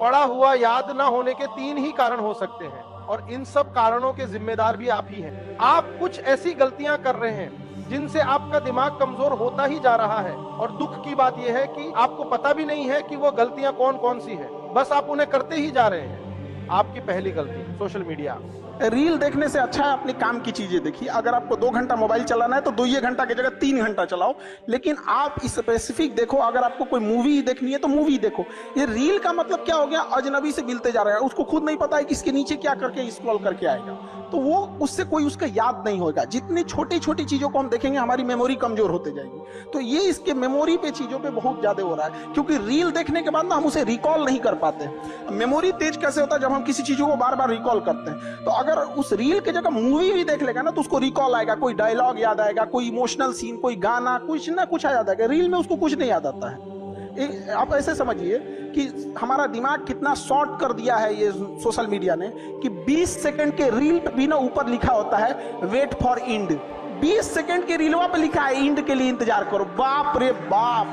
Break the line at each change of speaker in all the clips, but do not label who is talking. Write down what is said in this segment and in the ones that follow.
पढ़ा हुआ याद ना होने के 3 ही कारण हो सकते हैं और इन सब कारणों के जिम्मेदार भी आप ही हैं। आप कुछ ऐसी गलतियां कर रहे हैं जिनसे आपका दिमाग कमजोर होता ही जा रहा है और दुख की बात यह है कि आपको पता भी नहीं है कि वो गलतियां कौन कौन सी है, बस आप उन्हें करते ही जा रहे हैं। आपकी पहली गलती सोशल मीडिया।
रील देखने से अच्छा है अपने काम की चीजें देखिए। अगर आपको 2 घंटा मोबाइल चलाना है तो 2 घंटा की जगह 3 घंटा चलाओ, लेकिन आप स्पेसिफिक देखो। अगर आपको कोई मूवी देखनी है तो मूवी देखो। ये रील का मतलब क्या हो गया, अजनबी से मिलते जा रहा है, उसको खुद नहीं पता है कि इसके नीचे क्या करके स्क्रॉल करके आएगा, तो वो उससे कोई उसका याद नहीं होगा। जितनी छोटी छोटी चीजों को हम देखेंगे हमारी मेमोरी कमजोर होते जाएगी। तो ये इसके मेमोरी पे चीजों पे बहुत ज्यादा हो रहा है, क्योंकि रील देखने के बाद ना हम उसे रिकॉल नहीं कर पाते। मेमोरी तेज कैसे होता है, जब हम किसी चीजों को बार बार रिकॉल करते हैं। तो अगर उस रील के जगह मूवी भी देख लेगा ना तो उसको रिकॉल आएगा, कोई डायलॉग याद आएगा, कोई इमोशनल सीन, कोई गाना, कुछ ना कुछ याद आएगा। रील में उसको कुछ नहीं याद आता है। आप ऐसे समझिए कि हमारा दिमाग कितना शॉर्ट कर दिया है ये सोशल मीडिया ने, कि 20 सेकंड के रील पे भी ना ऊपर लिखा होता है वेट फॉर इंड। 20 सेकंड के रीलवा पे लिखा है इंड के लिए इंतजार करो। बाप रे बाप।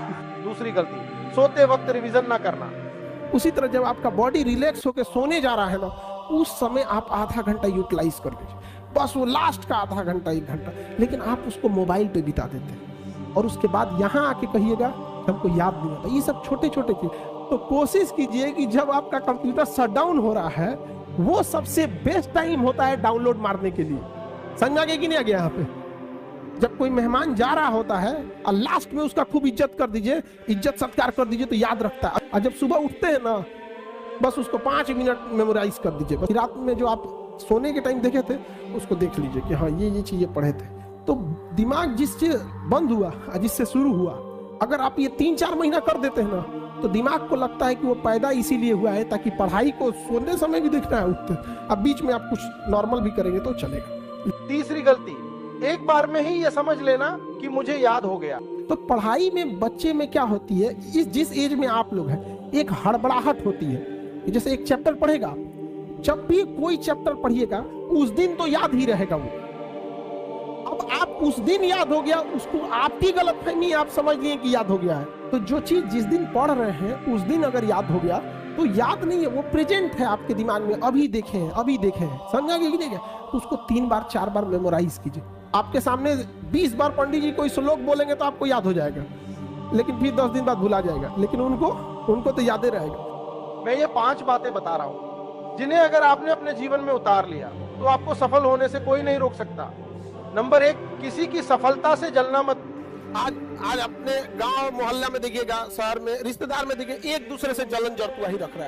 दूसरी गलती, सोते वक्त रिवीजन ना करना।
उसी तरह जब आपका बॉडी रिलैक्स होकर सोने जा रहा है ना, उस समय आप आधा घंटा यूटिलाइज कर लीजिए, बस वो लास्ट का आधा घंटा 1 घंटा। लेकिन आप उसको मोबाइल पे बिता देते हैं और उसके बाद यहाँ आके कहिएगा हमको याद नहीं आता। ये सब छोटे छोटे चीज। तो कोशिश कीजिए कि जब आपका कंप्यूटर शटडाउन हो रहा है वो सबसे बेस्ट टाइम होता है डाउनलोड मारने के लिए। समझा गया कि नहीं आ गया? यहाँ पे जब कोई मेहमान जा रहा होता है और लास्ट में उसका खूब इज्जत कर दीजिए, इज्जत सत्कार कर दीजिए, तो याद रखता है। और जब सुबह उठते हैं ना, बस उसको 5 मिनट मेमोराइज कर दीजिए। बस रात में जो आप सोने के टाइम देखे थे उसको देख लीजिए कि हाँ ये चीजें पढ़े थे। तो दिमाग जिससे बंद हुआ जिससे शुरू हुआ, अगर आप ये 3-4 महीना कर देते हैं ना, तो दिमाग को लगता है कि वो पैदा इसीलिए हुआ है ताकि पढ़ाई को सोने समय भी देखना है, उठते। अब बीच में आप कुछ नॉर्मल भी करेंगे तो चलेगा।
तीसरी गलती, एक बार में ही ये समझ लेना कि मुझे याद हो गया।
तो पढ़ाई में बच्चे में क्या होती है, जिस एज में आप लोग हैं, एक हड़बड़ाहट होती है। जैसे एक चैप्टर पढ़ेगा, जब भी कोई चैप्टर पढ़िएगा उस दिन तो याद ही रहेगा वो। अब आप उस दिन याद हो गया, उसको आपकी गलतफहमी, आप समझ लिए कि याद हो गया है। तो जो चीज जिस दिन पढ़ रहे हैं उस दिन अगर याद हो गया तो याद नहीं है, वो प्रेजेंट है आपके दिमाग में, अभी देखे हैं, अभी देखे हैं। समझा कि नहीं? तो उसको 3 बार 4 बार मेमोराइज कीजिए। आपके सामने 20 बार पंडित जी कोई श्लोक बोलेंगे तो आपको याद हो जाएगा, लेकिन फिर 10 दिन बाद भुला जाएगा, लेकिन उनको तो याद ही रहेगा।
मैं ये 5 बातें बता रहा हूं जिन्हें अगर आपने अपने जीवन में उतार लिया तो आपको सफल होने से कोई नहीं रोक सकता। नंबर 1, किसी की सफलता से जलना मत।
आज अपने गांव मोहल्ला में देखिएगा, शहर में, रिश्तेदार में देखिए, एक दूसरे से जलन जरतुआ ही रख रहा है।